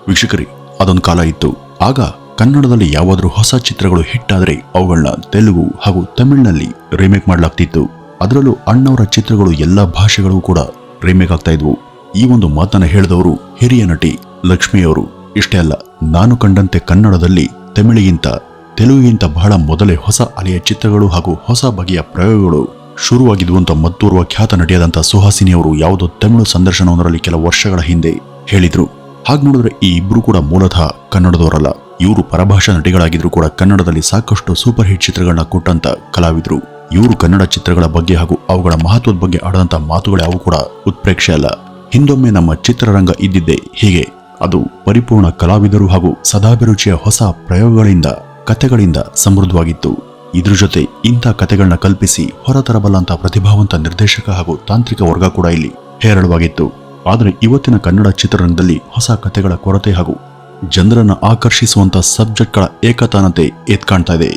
ವೀಕ್ಷಕರೇ, ಅದೊಂದು ಕಾಲ ಇತ್ತು. ಆಗ ಕನ್ನಡದಲ್ಲಿ ಯಾವಾದರೂ ಹೊಸ ಚಿತ್ರಗಳು ಹಿಟ್ ಆದರೆ ಅವುಗಳನ್ನ ತೆಲುಗು ಹಾಗೂ ತಮಿಳಿನಲ್ಲಿ ರೀಮೇಕ್ ಮಾಡಲಾಗ್ತಿತ್ತು. ಅದರಲ್ಲೂ ಅಣ್ಣವರ ಚಿತ್ರಗಳು ಎಲ್ಲಾ ಭಾಷೆಗಳಿಗೂ ಕೂಡ ರೀಮೇಕ್ ಆಗ್ತಾ ಇದ್ವು. ಈ ಒಂದು ಮಾತನ್ನ ಹೇಳಿದವರು ಹಿರಿಯ ನಟಿ ಲಕ್ಷ್ಮಿಯವರು. ಇಷ್ಟೇ ಅಲ್ಲ, ನಾನು ಕಂಡಂತೆ ಕನ್ನಡದಲ್ಲಿ ತಮಿಳಿಗಿಂತ ತೆಲುಗಿಗಿಂತ ಬಹಳ ಮೊದಲೇ ಹೊಸ ಅಲೆಯ ಚಿತ್ರಗಳು ಹಾಗೂ ಹೊಸ ಬಗೆಯ ಪ್ರಯೋಗಗಳು ಶುರುವಾಗಿದ್ವು ಅಂತ ಮತ್ತೋರ್ವ ಖ್ಯಾತ ನಟಿಯಾದಂಥ ಸುಹಾಸಿನಿಯವರು ಯಾವುದೋ ತಮಿಳು ಸಂದರ್ಶನವೊಂದರಲ್ಲಿ ಕೆಲ ವರ್ಷಗಳ ಹಿಂದೆ ಹೇಳಿದ್ರು. ಹಾಗೆ ನೋಡಿದ್ರೆ ಈ ಇಬ್ರು ಕೂಡ ಮೂಲತಃ ಕನ್ನಡದವರಲ್ಲ. ಇವರು ಪರಭಾಷಾ ನಟಿಗಳಾಗಿದ್ರು ಕೂಡ ಕನ್ನಡದಲ್ಲಿ ಸಾಕಷ್ಟು ಸೂಪರ್ ಹಿಟ್ ಚಿತ್ರಗಳನ್ನ ಕೊಟ್ಟಂತ ಕಲಾವಿದ್ರು. ಇವರು ಕನ್ನಡ ಚಿತ್ರಗಳ ಬಗ್ಗೆ ಹಾಗೂ ಅವುಗಳ ಮಹತ್ವದ ಬಗ್ಗೆ ಆಡದಂತ ಮಾತುಗಳು ಯಾವು ಕೂಡ ಉತ್ಪ್ರೇಕ್ಷೆ ಅಲ್ಲ. ಹಿಂದೊಮ್ಮೆ ನಮ್ಮ ಚಿತ್ರರಂಗ ಇದ್ದಿದ್ದೇ ಹೀಗೆ. ಅದು ಪರಿಪೂರ್ಣ ಕಲಾವಿದರು ಹಾಗೂ ಸದಾಭಿರುಚಿಯ ಹೊಸ ಪ್ರಯೋಗಗಳಿಂದ ಕಥೆಗಳಿಂದ ಸಮೃದ್ಧವಾಗಿತ್ತು. ಇದ್ರ ಜೊತೆ ಇಂಥ ಕಥೆಗಳನ್ನ ಕಲ್ಪಿಸಿ ಹೊರತರಬಲ್ಲಂತ ಪ್ರತಿಭಾವಂತ ನಿರ್ದೇಶಕ ಹಾಗೂ ತಾಂತ್ರಿಕ ವರ್ಗ ಕೂಡ ಇಲ್ಲಿ ಹೇರಳವಾಗಿತ್ತು. ಆದರೆ ಇವತ್ತಿನ ಕನ್ನಡ ಚಿತ್ರರಂಗದಲ್ಲಿ ಹೊಸ ಕಥೆಗಳ ಕೊರತೆ ಹಾಗೂ ಜನರನ್ನ ಆಕರ್ಷಿಸುವಂತ ಸಬ್ಜೆಕ್ಟ್ಗಳ ಏಕತಾನತೆ ಎತ್ಕಾಣ್ತಾ ಇದೆ.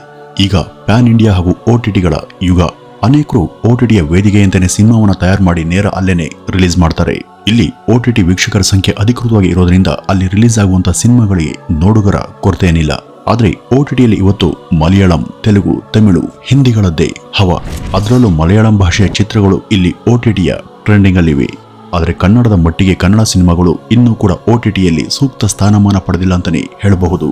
ಈಗ ಪ್ಯಾನ್ ಇಂಡಿಯಾ ಹಾಗೂ OTTಗಳ ಯುಗ. ಅನೇಕರು OTTಯ ವೇದಿಕೆಯಂತೆಯೇ ಸಿನಿಮಾವನ್ನ ತಯಾರು ಮಾಡಿ ನೇರ ಅಲ್ಲೇನೆ ರಿಲೀಸ್ ಮಾಡ್ತಾರೆ. ಇಲ್ಲಿ OTT ವೀಕ್ಷಕರ ಸಂಖ್ಯೆ ಅಧಿಕೃತವಾಗಿ ಇರೋದ್ರಿಂದ ಅಲ್ಲಿ ರಿಲೀಸ್ ಆಗುವಂತ ಸಿನಿಮಾಗಳಿಗೆ ನೋಡುಗರ ಕೊರತೆ ಏನಿಲ್ಲ. ಆದ್ರೆ OTTಯಲ್ಲಿ ಇವತ್ತು ಮಲಯಾಳಂ, ತೆಲುಗು, ತಮಿಳು, ಹಿಂದಿಗಳದ್ದೇ ಹವಾ. ಅದರಲ್ಲೂ ಮಲಯಾಳಂ ಭಾಷೆಯ ಚಿತ್ರಗಳು ಇಲ್ಲಿ OTTಯ ಟ್ರೆಂಡಿಂಗ್ ಅಲ್ಲಿವೆ. ಆದರೆ ಕನ್ನಡದ ಮಟ್ಟಿಗೆ ಕನ್ನಡ ಸಿನಿಮಾಗಳು ಇನ್ನೂ ಕೂಡ OTTಯಲ್ಲಿ ಸೂಕ್ತ ಸ್ಥಾನಮಾನ ಪಡೆದಿಲ್ಲ ಅಂತಾನೆ ಹೇಳಬಹುದು.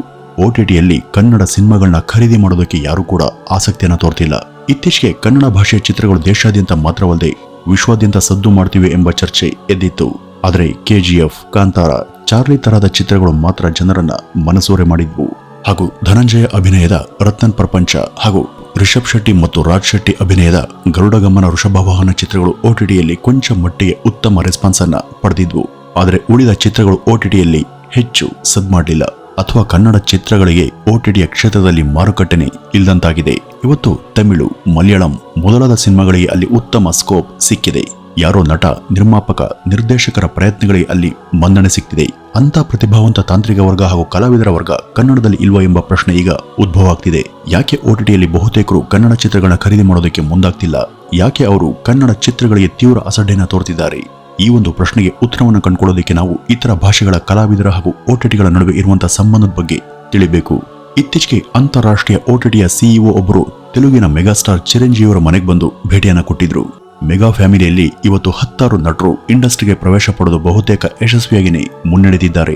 OTTಯಲ್ಲಿ ಕನ್ನಡ ಸಿನಿಮಾಗಳನ್ನ ಖರೀದಿ ಮಾಡೋದಕ್ಕೆ ಯಾರು ಕೂಡ ಆಸಕ್ತಿಯನ್ನ ತೋರ್ತಿಲ್ಲ. ಇತ್ತೀಚೆಗೆ ಕನ್ನಡ ಭಾಷೆಯ ಚಿತ್ರಗಳು ದೇಶಾದ್ಯಂತ ಮಾತ್ರವಲ್ಲದೆ ವಿಶ್ವಾದ್ಯಂತ ಸದ್ದು ಮಾಡ್ತಿವೆ ಎಂಬ ಚರ್ಚೆ ಎದ್ದಿತ್ತು. ಆದರೆ KGF, ಕಾಂತಾರ, ಚಾರ್ಲಿ ತರಹದ ಚಿತ್ರಗಳು ಮಾತ್ರ ಜನರನ್ನ ಮನಸೂರೆ ಮಾಡಿದ್ವು. ಹಾಗೂ ಧನಂಜಯ ಅಭಿನಯದ ರತ್ನನ್ ಪ್ರಪಂಚ ಹಾಗೂ ರಿಷಬ್ ಶೆಟ್ಟಿ ಮತ್ತು ರಾಜ್ ಶೆಟ್ಟಿ ಅಭಿನಯದ ಗರುಡಗಮನ ವೃಷಭವಾಹನ ಚಿತ್ರಗಳು OTTಯಲ್ಲಿ ಕೊಂಚ ಮಟ್ಟಿಗೆ ಉತ್ತಮ ರೆಸ್ಪಾನ್ಸ್ ಅನ್ನ ಪಡೆದಿದ್ವು. ಆದರೆ ಉಳಿದ ಚಿತ್ರಗಳು OTTಯಲ್ಲಿ ಹೆಚ್ಚು ಸದ್ ಮಾಡಲಿಲ್ಲ. ಅಥವಾ ಕನ್ನಡ ಚಿತ್ರಗಳಿಗೆ OTTಯ ಕ್ಷೇತ್ರದಲ್ಲಿ ಮಾರುಕಟ್ಟೆನೇ ಇಲ್ಲದಂತಾಗಿದೆ. ಇವತ್ತು ತಮಿಳು, ಮಲಯಾಳಂ ಮೊದಲಾದ ಸಿನಿಮಾಗಳಿಗೆ ಅಲ್ಲಿ ಉತ್ತಮ ಸ್ಕೋಪ್ ಸಿಕ್ಕಿದೆ. ಯಾರೋ ನಟ, ನಿರ್ಮಾಪಕ, ನಿರ್ದೇಶಕರ ಪ್ರಯತ್ನಗಳಿಗೆ ಅಲ್ಲಿ ಮನ್ನಣೆ ಸಿಕ್ತಿದೆ. ಅಂತ ಪ್ರತಿಭಾವಂತ ತಾಂತ್ರಿಕ ವರ್ಗ ಹಾಗೂ ಕಲಾವಿದರ ವರ್ಗ ಕನ್ನಡದಲ್ಲಿ ಇಲ್ವಾ ಎಂಬ ಪ್ರಶ್ನೆ ಈಗ ಉದ್ಭವ ಆಗ್ತಿದೆ. ಯಾಕೆ OTTಯಲ್ಲಿ ಬಹುತೇಕರು ಕನ್ನಡ ಚಿತ್ರಗಳನ್ನ ಖರೀದಿ ಮಾಡೋದಕ್ಕೆ ಮುಂದಾಗ್ತಿಲ್ಲ? ಯಾಕೆ ಅವರು ಕನ್ನಡ ಚಿತ್ರಗಳಿಗೆ ತೀವ್ರ ಅಸಡ್ಡೆಯನ್ನ ತೋರ್ತಿದ್ದಾರೆ? ಈ ಒಂದು ಪ್ರಶ್ನೆಗೆ ಉತ್ತರವನ್ನು ಕಂಡುಕೊಳ್ಳೋದಕ್ಕೆ ನಾವು ಇತರ ಭಾಷೆಗಳ ಕಲಾವಿದರ ಹಾಗೂ OTTಗಳ ನಡುವೆ ಇರುವಂತಹ ಸಂಬಂಧದ ಬಗ್ಗೆ ತಿಳಿಬೇಕು. ಇತ್ತೀಚೆಗೆ ಅಂತಾರಾಷ್ಟ್ರೀಯ OTTಯ CEO ಒಬ್ಬರು ತೆಲುಗಿನ ಮೆಗಾಸ್ಟಾರ್ ಚಿರಂಜೀವಿಯವರ ಮನೆಗೆ ಬಂದು ಭೇಟಿಯನ್ನ ಕೊಟ್ಟಿದ್ರು. ಮೆಗಾ ಫ್ಯಾಮಿಲಿಯಲ್ಲಿ ಇವತ್ತು 10 ನಟರು ಇಂಡಸ್ಟ್ರಿಗೆ ಪ್ರವೇಶ ಪಡೆದು ಬಹುತೇಕ ಯಶಸ್ವಿಯಾಗಿಯೇ ಮುನ್ನಡೆದಿದ್ದಾರೆ.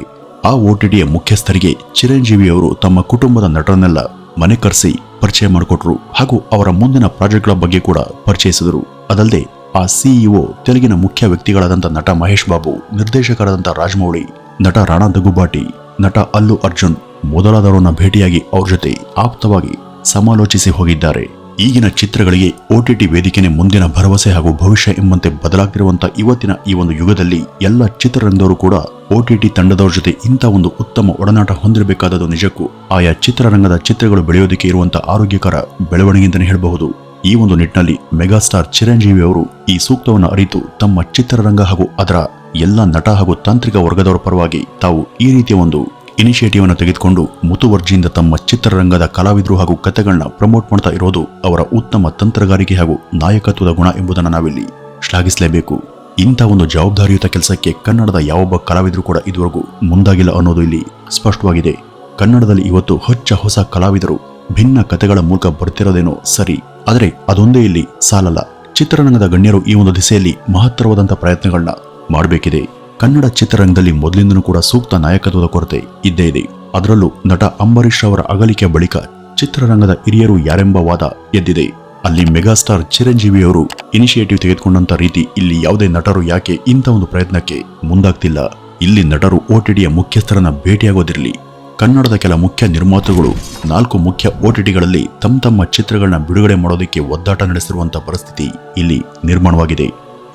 ಆ OTTಯ ಮುಖ್ಯಸ್ಥರಿಗೆ ಚಿರಂಜೀವಿಯವರು ತಮ್ಮ ಕುಟುಂಬದ ನಟರನ್ನೆಲ್ಲ ಮನೆ ಕರೆಸಿ ಪರಿಚಯ ಮಾಡಿಕೊಟ್ರು ಹಾಗೂ ಅವರ ಮುಂದಿನ ಪ್ರಾಜೆಕ್ಟ್ಗಳ ಬಗ್ಗೆ ಕೂಡ ಪರಿಚಯಿಸಿದರು. ಅದಲ್ಲದೆ ಆ CEO ತೆಲುಗಿನ ಮುಖ್ಯ ವ್ಯಕ್ತಿಗಳಾದಂಥ ನಟ ಮಹೇಶ್ ಬಾಬು, ನಿರ್ದೇಶಕರಾದಂಥ ರಾಜಮೌಳಿ, ನಟ ರಾಣಾ ದಗುಬಾಟಿ, ನಟ ಅಲ್ಲು ಅರ್ಜುನ್ ಮೊದಲಾದವರನ್ನ ಭೇಟಿಯಾಗಿ ಅವ್ರ ಜೊತೆ ಆಪ್ತವಾಗಿ ಸಮಾಲೋಚಿಸಿ ಹೋಗಿದ್ದಾರೆ. ಈಗಿನ ಚಿತ್ರಗಳಿಗೆ OTT ವೇದಿಕೆನೇ ಮುಂದಿನ ಭರವಸೆ ಹಾಗೂ ಭವಿಷ್ಯ ಎಂಬಂತೆ ಬದಲಾಗ್ತಿರುವಂತಹ ಇವತ್ತಿನ ಈ ಒಂದು ಯುಗದಲ್ಲಿ ಎಲ್ಲ ಚಿತ್ರರಂಗದವರು ಕೂಡ OTT ತಂಡದವರ ಜೊತೆ ಇಂಥ ಒಂದು ಉತ್ತಮ ಒಡನಾಟ ಹೊಂದಿರಬೇಕಾದದ್ದು ನಿಜಕ್ಕೂ ಆಯಾ ಚಿತ್ರರಂಗದ ಚಿತ್ರಗಳು ಬೆಳೆಯೋದಕ್ಕೆ ಇರುವಂತಹ ಆರೋಗ್ಯಕರ ಬೆಳವಣಿಗೆ ಅಂತಾನೆ ಹೇಳಬಹುದು. ಈ ಒಂದು ನಿಟ್ಟಿನಲ್ಲಿ ಮೆಗಾಸ್ಟಾರ್ ಚಿರಂಜೀವಿ ಅವರು ಈ ಸೂಕ್ತವನ್ನು ಅರಿತು ತಮ್ಮ ಚಿತ್ರರಂಗ ಹಾಗೂ ಅದರ ಎಲ್ಲ ನಟ ಹಾಗೂ ತಾಂತ್ರಿಕ ವರ್ಗದವರ ಪರವಾಗಿ ತಾವು ಈ ರೀತಿಯ ಒಂದು ಇನಿಷಿಯೇಟಿವ್ ಅನ್ನು ತೆಗೆದುಕೊಂಡು ಮುತುವರ್ಜಿಯಿಂದ ತಮ್ಮ ಚಿತ್ರರಂಗದ ಕಲಾವಿದರು ಹಾಗೂ ಕಥೆಗಳನ್ನ ಪ್ರಮೋಟ್ ಮಾಡ್ತಾ ಇರೋದು ಅವರ ಉತ್ತಮ ತಂತ್ರಗಾರಿಕೆ ಹಾಗೂ ನಾಯಕತ್ವದ ಗುಣ ಎಂಬುದನ್ನು ನಾವಿಲ್ಲಿ ಶ್ಲಾಘಿಸಲೇಬೇಕು. ಇಂಥ ಒಂದು ಜವಾಬ್ದಾರಿಯುತ ಕೆಲಸಕ್ಕೆ ಕನ್ನಡದ ಯಾವೊಬ್ಬ ಕಲಾವಿದರು ಕೂಡ ಇದುವರೆಗೂ ಮುಂದಾಗಿಲ್ಲ ಅನ್ನೋದು ಇಲ್ಲಿ ಸ್ಪಷ್ಟವಾಗಿದೆ. ಕನ್ನಡದಲ್ಲಿ ಇವತ್ತು ಹೊಸ ಕಲಾವಿದರು ಭಿನ್ನ ಕಥೆಗಳ ಮೂಲಕ ಬರ್ತಿರೋದೇನೋ ಸರಿ, ಆದರೆ ಅದೊಂದೇ ಇಲ್ಲಿ ಸಾಲಲ್ಲ. ಚಿತ್ರರಂಗದ ಗಣ್ಯರು ಈ ಒಂದು ದಿಸೆಯಲ್ಲಿ ಮಹತ್ತರವಾದಂಥ ಪ್ರಯತ್ನಗಳನ್ನ ಮಾಡಬೇಕಿದೆ. ಕನ್ನಡ ಚಿತ್ರರಂಗದಲ್ಲಿ ಮೊದಲಿಂದನೂ ಕೂಡ ಸೂಕ್ತ ನಾಯಕತ್ವದ ಕೊರತೆ ಇದ್ದೇ ಇದೆ. ಅದರಲ್ಲೂ ನಟ ಅಂಬರೀಷ್ ಅವರ ಅಗಲಿಕೆ ಬಳಿಕ ಚಿತ್ರರಂಗದ ಹಿರಿಯರು ಯಾರೆಂಬ ವಾದ ಎದ್ದಿದೆ. ಅಲ್ಲಿ ಮೆಗಾಸ್ಟಾರ್ ಚಿರಂಜೀವಿಯವರು ಇನಿಷಿಯೇಟಿವ್ ತೆಗೆದುಕೊಂಡಂತ ರೀತಿ ಇಲ್ಲಿ ಯಾವುದೇ ನಟರು ಯಾಕೆ ಇಂಥ ಒಂದು ಪ್ರಯತ್ನಕ್ಕೆ ಮುಂದಾಗ್ತಿಲ್ಲ? ಇಲ್ಲಿ ನಟರು OTTಯ ಮುಖ್ಯಸ್ಥರನ್ನ ಭೇಟಿಯಾಗೋದಿರಲಿ, ಕನ್ನಡದ ಕೆಲ ಮುಖ್ಯ ನಿರ್ಮಾತೃಗಳು 4 ಮುಖ್ಯ OTTಗಳಲ್ಲಿ ತಮ್ಮ ಚಿತ್ರಗಳನ್ನ ಬಿಡುಗಡೆ ಮಾಡೋದಕ್ಕೆ ಒದ್ದಾಟ ನಡೆಸಿರುವಂತಹ ಪರಿಸ್ಥಿತಿ ಇಲ್ಲಿ ನಿರ್ಮಾಣವಾಗಿದೆ.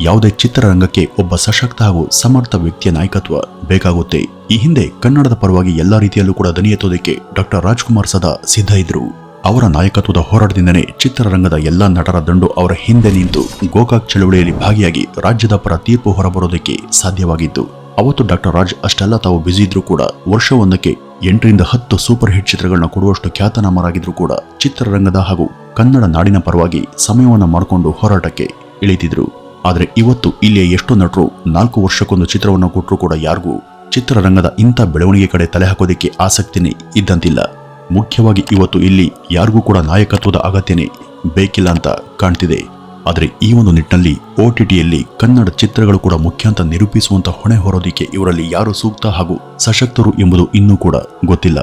ಯಾವುದೇ ಚಿತ್ರರಂಗಕ್ಕೆ ಒಬ್ಬ ಸಶಕ್ತ ಹಾಗೂ ಸಮರ್ಥ ವ್ಯಕ್ತಿಯ ನಾಯಕತ್ವ ಬೇಕಾಗುತ್ತೆ. ಈ ಹಿಂದೆ ಕನ್ನಡದ ಪರವಾಗಿ ಎಲ್ಲಾ ರೀತಿಯಲ್ಲೂ ಕೂಡ ದನಿ ಎತ್ತೋದಕ್ಕೆ ಡಾಕ್ಟರ್ ರಾಜ್ಕುಮಾರ್ ಸದಾ ಸಿದ್ಧ ಇದ್ರು. ಅವರ ನಾಯಕತ್ವದ ಹೋರಾಟದಿಂದನೇ ಚಿತ್ರರಂಗದ ಎಲ್ಲಾ ನಟರ ದಂಡು ಅವರ ಹಿಂದೆ ನಿಂತು ಗೋಕಾಕ್ ಚಳವಳಿಯಲ್ಲಿ ಭಾಗಿಯಾಗಿ ರಾಜ್ಯದ ಪರ ತೀರ್ಪು ಹೊರಬರೋದಕ್ಕೆ ಸಾಧ್ಯವಾಗಿತ್ತು. ಅವತ್ತು ಡಾಕ್ಟರ್ ರಾಜ್ ಅಷ್ಟೆಲ್ಲ ತಾವು ಬ್ಯುಸಿ ಇದ್ರೂ ಕೂಡ ವರ್ಷವೊಂದಕ್ಕೆ 8 ರಿಂದ 10 ಸೂಪರ್ ಹಿಟ್ ಚಿತ್ರಗಳನ್ನ ಕೊಡುವಷ್ಟು ಖ್ಯಾತನಾಮರಾಗಿದ್ರು ಕೂಡ ಚಿತ್ರರಂಗದ ಹಾಗೂ ಕನ್ನಡ ನಾಡಿನ ಪರವಾಗಿ ಸಮಯವನ್ನ ಮಾಡಿಕೊಂಡು ಹೋರಾಟಕ್ಕೆ ಇಳಿತಿದ್ರು. ಆದರೆ ಇವತ್ತು ಇಲ್ಲಿಯ ಎಷ್ಟೋ ನಟರು 4 ವರ್ಷಕ್ಕೊಂದು ಚಿತ್ರವನ್ನು ಕೊಟ್ಟರು ಕೂಡ ಯಾರಿಗೂ ಚಿತ್ರರಂಗದ ಇಂಥ ಬೆಳವಣಿಗೆ ಕಡೆ ತಲೆ ಹಾಕೋದಿಕ್ಕೆ ಆಸಕ್ತಿನೇ ಇದ್ದಂತಿಲ್ಲ. ಮುಖ್ಯವಾಗಿ ಇವತ್ತು ಇಲ್ಲಿ ಯಾರಿಗೂ ಕೂಡ ನಾಯಕತ್ವದ ಅಗತ್ಯನೇ ಬೇಕಿಲ್ಲ ಅಂತ ಕಾಣ್ತಿದೆ. ಆದರೆ ಈ ಒಂದು ನಿಟ್ಟಿನಲ್ಲಿ OTTಯಲ್ಲಿ ಕನ್ನಡ ಚಿತ್ರಗಳು ಕೂಡ ಮುಖ್ಯ ಅಂತ ನಿರೂಪಿಸುವಂತ ಹೊಣೆ ಹೊರೋದಿಕ್ಕೆ ಇವರಲ್ಲಿ ಯಾರು ಸೂಕ್ತ ಹಾಗೂ ಸಶಕ್ತರು ಎಂಬುದು ಇನ್ನೂ ಕೂಡ ಗೊತ್ತಿಲ್ಲ.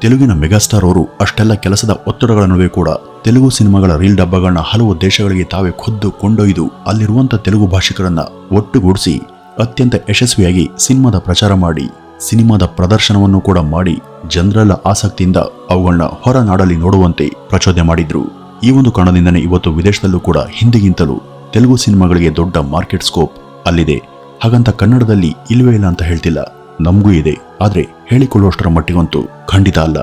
ತೆಲುಗಿನ ಮೆಗಾಸ್ಟಾರ್ ಅವರು ಅಷ್ಟೆಲ್ಲ ಕೆಲಸದ ಒತ್ತಡಗಳ ನಡುವೆ ಕೂಡ ತೆಲುಗು ಸಿನಿಮಾಗಳ ರೀಲ್ ಡಬ್ಬಗಳನ್ನ ಹಲವು ದೇಶಗಳಿಗೆ ತಾವೇ ಖುದ್ದು ಕೊಂಡೊಯ್ದು ಅಲ್ಲಿರುವಂತ ತೆಲುಗು ಭಾಷಿಕರನ್ನ ಒಟ್ಟುಗೂಡಿಸಿ ಅತ್ಯಂತ ಯಶಸ್ವಿಯಾಗಿ ಸಿನಿಮಾದ ಪ್ರಚಾರ ಮಾಡಿ ಸಿನಿಮಾದ ಪ್ರದರ್ಶನವನ್ನು ಕೂಡ ಮಾಡಿ ಜನರೆಲ್ಲ ಆಸಕ್ತಿಯಿಂದ ಅವುಗಳನ್ನ ಹೊರ ನಾಡಲ್ಲಿ ನೋಡುವಂತೆ ಪ್ರಚೋದನೆ ಮಾಡಿದ್ರು. ಈ ಒಂದು ಕಾರಣದಿಂದನೇ ಇವತ್ತು ವಿದೇಶದಲ್ಲೂ ಕೂಡ ಹಿಂದಿಗಿಂತಲೂ ತೆಲುಗು ಸಿನಿಮಾಗಳಿಗೆ ದೊಡ್ಡ ಮಾರ್ಕೆಟ್ ಸ್ಕೋಪ್ ಅಲ್ಲಿದೆ. ಹಾಗಂತ ಕನ್ನಡದಲ್ಲಿ ಇಲ್ವೇ ಇಲ್ಲ ಅಂತ ಹೇಳ್ತಿಲ್ಲ, ನಮಗೂ ಇದೆ. ಆದ್ರೆ ಹೇಳಿಕೊಳ್ಳುವಷ್ಟರ ಮಟ್ಟಿಗಂತೂ ಖಂಡಿತ ಅಲ್ಲ.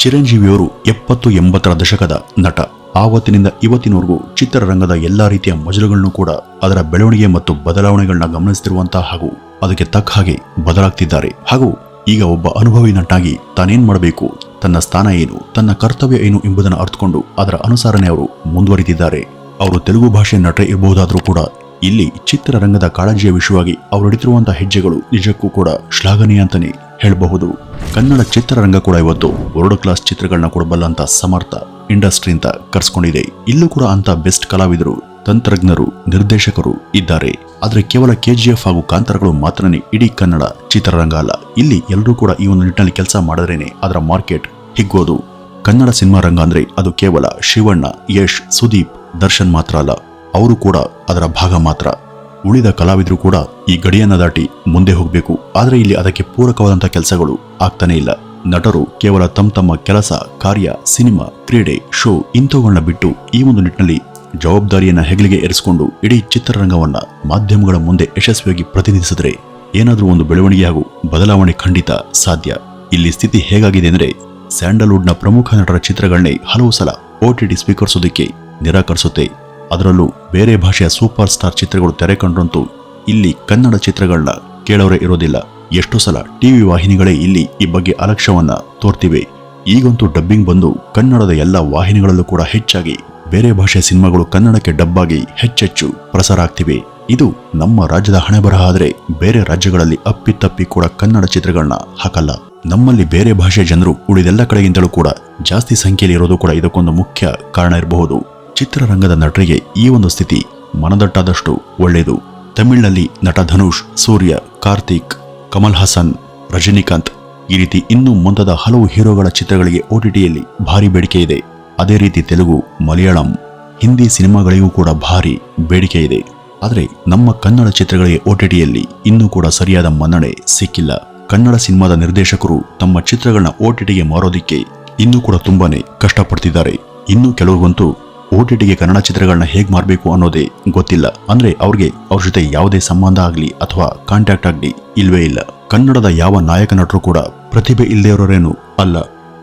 ಚಿರಂಜೀವಿಯವರು 70-80ರ ದಶಕದ ನಟ. ಆವತ್ತಿನಿಂದ ಇವತ್ತಿನವರೆಗೂ ಚಿತ್ರರಂಗದ ಎಲ್ಲಾ ರೀತಿಯ ಮಜಲುಗಳನ್ನು ಕೂಡ ಅದರ ಬೆಳವಣಿಗೆ ಮತ್ತು ಬದಲಾವಣೆಗಳನ್ನ ಗಮನಿಸುತ್ತಿರುವಂತಹ ಹಾಗೂ ಅದಕ್ಕೆ ತಕ್ಕ ಹಾಗೆ ಬದಲಾಗ್ತಿದ್ದಾರೆ. ಹಾಗೂ ಈಗ ಒಬ್ಬ ಅನುಭವಿ ನಟಾಗಿ ತಾನೇನ್ ಮಾಡಬೇಕು, ತನ್ನ ಸ್ಥಾನ ಏನು, ತನ್ನ ಕರ್ತವ್ಯ ಏನು ಎಂಬುದನ್ನು ಅರ್ಥಕೊಂಡು ಅದರ ಅನುಸಾರನೆ ಅವರು ಮುಂದುವರಿತಿದ್ದಾರೆ. ಅವರು ತೆಲುಗು ಭಾಷೆ ನಟರೇ ಇರಬಹುದಾದ್ರೂ ಕೂಡ ಇಲ್ಲಿ ಚಿತ್ರರಂಗದ ಕಾಳಜಿಯ ವಿಷಯವಾಗಿ ಅವರು ಹಿಡಿತಿರುವಂತಹ ಹೆಜ್ಜೆಗಳು ನಿಜಕ್ಕೂ ಕೂಡ ಶ್ಲಾಘನೀಯ ಅಂತಾನೆ ಹೇಳಬಹುದು. ಕನ್ನಡ ಚಿತ್ರರಂಗ ಕೂಡ ಇವತ್ತು ವರ್ಲ್ಡ್ ಕ್ಲಾಸ್ ಚಿತ್ರಗಳನ್ನ ಕೊಡಬಲ್ಲಂತ ಸಮರ್ಥ ಇಂಡಸ್ಟ್ರಿ ಅಂತ ಕರ್ಸ್ಕೊಂಡಿದೆ. ಇಲ್ಲೂ ಕೂಡ ಅಂತ ಬೆಸ್ಟ್ ಕಲಾವಿದರು, ತಂತ್ರಜ್ಞರು, ನಿರ್ದೇಶಕರು ಇದ್ದಾರೆ. ಆದ್ರೆ ಕೇವಲ KGF ಹಾಗೂ ಕಾಂತಾರಗಳು ಮಾತ್ರನೇ ಇಡೀ ಕನ್ನಡ ಚಿತ್ರರಂಗ ಅಲ್ಲ. ಇಲ್ಲಿ ಎಲ್ಲರೂ ಕೂಡ ಈ ಒಂದು ನಿಟ್ಟಿನಲ್ಲಿ ಕೆಲಸ ಮಾಡಿದ್ರೇನೆ ಅದರ ಮಾರ್ಕೆಟ್ ಹಿಗ್ಗೋದು. ಕನ್ನಡ ಸಿನಿಮಾ ರಂಗ ಅಂದ್ರೆ ಅದು ಕೇವಲ ಶಿವಣ್ಣ, ಯಶ್, ಸುದೀಪ್, ದರ್ಶನ್ ಮಾತ್ರ ಅಲ್ಲ, ಅವರು ಕೂಡ ಅದರ ಭಾಗ ಮಾತ್ರ. ಉಳಿದ ಕಲಾವಿದರು ಕೂಡ ಈ ಗಡಿಯನ್ನ ದಾಟಿ ಮುಂದೆ ಹೋಗಬೇಕು. ಆದ್ರೆ ಇಲ್ಲಿ ಅದಕ್ಕೆ ಪೂರಕವಾದಂತಹ ಕೆಲಸಗಳು ಆಗ್ತಾನೆ ಇಲ್ಲ. ನಟರು ಕೇವಲ ತಮ್ಮ ಕೆಲಸ, ಕಾರ್ಯ, ಸಿನಿಮಾ, ಕ್ರೀಡೆ, ಶೋ ಇಂಥವುಗಳನ್ನ ಬಿಟ್ಟು ಈ ಒಂದು ನಿಟ್ಟಿನಲ್ಲಿ ಜವಾಬ್ದಾರಿಯನ್ನ ಹೆಗಲಿಗೆ ಏರಿಸಿಕೊಂಡು ಇಡೀ ಚಿತ್ರರಂಗವನ್ನ ಮಾಧ್ಯಮಗಳ ಮುಂದೆ ಯಶಸ್ವಿಯಾಗಿ ಪ್ರತಿನಿಧಿಸಿದ್ರೆ ಏನಾದ್ರೂ ಒಂದು ಬೆಳವಣಿಗೆ ಹಾಗೂ ಬದಲಾವಣೆ ಖಂಡಿತ ಸಾಧ್ಯ. ಇಲ್ಲಿ ಸ್ಥಿತಿ ಹೇಗಾಗಿದೆ ಅಂದ್ರೆ ಸ್ಯಾಂಡಲ್ವುಡ್ನ ಪ್ರಮುಖ ನಟರ ಚಿತ್ರಗಳನ್ನೇ ಹಲವು ಸಲ OTT ಸ್ವೀಕರಿಸೋದಕ್ಕೆ ನಿರಾಕರಿಸುತ್ತೆ. ಅದರಲ್ಲೂ ಬೇರೆ ಭಾಷೆಯ ಸೂಪರ್ ಸ್ಟಾರ್ ಚಿತ್ರಗಳು ತೆರೆ ಕಂಡ್ರಂತೂ ಇಲ್ಲಿ ಕನ್ನಡ ಚಿತ್ರಗಳನ್ನ ಕೇಳೋರೇ ಇರೋದಿಲ್ಲ. ಎಷ್ಟೋ ಸಲ ಟಿವಿ ವಾಹಿನಿಗಳೇ ಇಲ್ಲಿ ಈ ಬಗ್ಗೆ ಅಲಕ್ಷ್ಯವನ್ನ ತೋರ್ತಿವೆ. ಈಗಂತೂ ಡಬ್ಬಿಂಗ್ ಬಂದು ಕನ್ನಡದ ಎಲ್ಲ ವಾಹಿನಿಗಳಲ್ಲೂ ಕೂಡ ಹೆಚ್ಚಾಗಿ ಬೇರೆ ಭಾಷೆಯ ಸಿನಿಮಾಗಳು ಕನ್ನಡಕ್ಕೆ ಡಬ್ಬಾಗಿ ಹೆಚ್ಚೆಚ್ಚು ಪ್ರಸಾರ ಆಗ್ತಿವೆ. ಇದು ನಮ್ಮ ರಾಜ್ಯದ ಹಣೆ ಬರಹ. ಆದ್ರೆ ಬೇರೆ ರಾಜ್ಯಗಳಲ್ಲಿ ಅಪ್ಪಿತಪ್ಪಿ ಕೂಡ ಕನ್ನಡ ಚಿತ್ರಗಳನ್ನ ಹಾಕಲ್ಲ. ನಮ್ಮಲ್ಲಿ ಬೇರೆ ಭಾಷೆಯ ಜನರು ಉಳಿದೆಲ್ಲ ಕಡೆಗಿಂತಲೂ ಕೂಡ ಜಾಸ್ತಿ ಸಂಖ್ಯೆಯಲ್ಲಿ ಇರೋದು ಕೂಡ ಇದಕ್ಕೊಂದು ಮುಖ್ಯ ಕಾರಣ ಇರಬಹುದು. ಚಿತ್ರರಂಗದ ನಟರಿಗೆ ಈ ಒಂದು ಸ್ಥಿತಿ ಮನದಟ್ಟಾದಷ್ಟು ಒಳ್ಳೆಯದು. ತಮಿಳಿನಲ್ಲಿ ನಟ ಧನುಷ್, ಸೂರ್ಯ, ಕಾರ್ತಿಕ್, ಕಮಲ್ ಹಾಸನ್, ರಜನಿಕಾಂತ್ ಈ ರೀತಿ ಇನ್ನೂ ಮುಂತಾದ ಹಲವು ಹೀರೋಗಳ ಚಿತ್ರಗಳಿಗೆ OTTಯಲ್ಲಿ ಭಾರಿ ಬೇಡಿಕೆ ಇದೆ. ಅದೇ ರೀತಿ ತೆಲುಗು, ಮಲಯಾಳಂ, ಹಿಂದಿ ಸಿನಿಮಾಗಳಿಗೂ ಕೂಡ ಭಾರಿ ಬೇಡಿಕೆ ಇದೆ. ಆದರೆ ನಮ್ಮ ಕನ್ನಡ ಚಿತ್ರಗಳಿಗೆ OTTಯಲ್ಲಿ ಇನ್ನೂ ಕೂಡ ಸರಿಯಾದ ಮನ್ನಣೆ ಸಿಕ್ಕಿಲ್ಲ. ಕನ್ನಡ ಸಿನಿಮಾದ ನಿರ್ದೇಶಕರು ತಮ್ಮ ಚಿತ್ರಗಳನ್ನ OTTಗೆ ಮಾರೋದಿಕ್ಕೆ ಇನ್ನೂ ಕೂಡ ತುಂಬಾನೇ ಕಷ್ಟಪಡ್ತಿದ್ದಾರೆ. ಇನ್ನು ಕೆಲವ್ರಿಗಂತೂ OTTಗೆ ಕನ್ನಡ ಚಿತ್ರಗಳನ್ನ ಹೇಗ್ ಮಾರಬೇಕು ಅನ್ನೋದೇ ಗೊತ್ತಿಲ್ಲ. ಅಂದ್ರೆ ಅವ್ರ ಜೊತೆ ಯಾವುದೇ ಸಂಬಂಧ ಆಗ್ಲಿ ಅಥವಾ ಕಾಂಟ್ಯಾಕ್ಟ್ ಆಗ್ಲಿ ಇಲ್ವೇ ಇಲ್ಲ. ಕನ್ನಡದ ಯಾವ ನಾಯಕ ನಟರು ಕೂಡ ಪ್ರತಿಭೆ ಇಲ್ಲದೆ ಇರೋರೇನು ಅಲ್ಲ.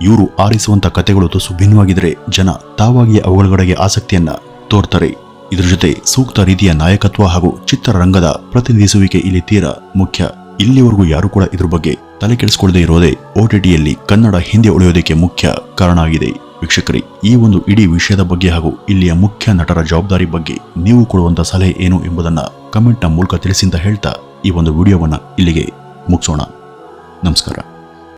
ಇವರು ಆರಿಸುವಂತ ಕಥೆಗಳು ತುಸು ಭಿನ್ನವಾಗಿದ್ರೆ ಜನ ತಾವಾಗಿಯೇ ಅವುಗಳ ಆಸಕ್ತಿಯನ್ನ ತೋರ್ತಾರೆ. ಇದ್ರ ಜೊತೆ ಸೂಕ್ತ ರೀತಿಯ ನಾಯಕತ್ವ ಹಾಗೂ ಚಿತ್ರರಂಗದ ಪ್ರತಿನಿಧಿಸುವಿಕೆ ಇಲ್ಲಿ ತೀರಾ ಮುಖ್ಯ. ಇಲ್ಲಿವರೆಗೂ ಯಾರು ಕೂಡ ಇದ್ರ ಬಗ್ಗೆ ತಲೆ ಕೆಡಿಸಿಕೊಳ್ಳದೆ ಇರೋದೇ OTTಯಲ್ಲಿ ಕನ್ನಡ ಹಿಂದೆ ಉಳಿಯೋದಕ್ಕೆ ಮುಖ್ಯ ಕಾರಣ ಆಗಿದೆ. ವೀಕ್ಷಕರೇ, ಈ ಒಂದು ಇಡೀ ವಿಷಯದ ಬಗ್ಗೆ ಹಾಗೂ ಇಲ್ಲಿಯ ಮುಖ್ಯ ನಟರ ಜವಾಬ್ದಾರಿ ಬಗ್ಗೆ ನೀವು ಕೊಡುವಂತ ಸಲಹೆ ಏನು ಎಂಬುದನ್ನ ಕಮೆಂಟ್ನ ಮೂಲಕ ತಿಳಿಸಿ ಅಂತ ಹೇಳ್ತಾ ಈ ಒಂದು ವಿಡಿಯೋವನ್ನ ಇಲ್ಲಿಗೆ ಮುಗಿಸೋಣ. ನಮಸ್ಕಾರ.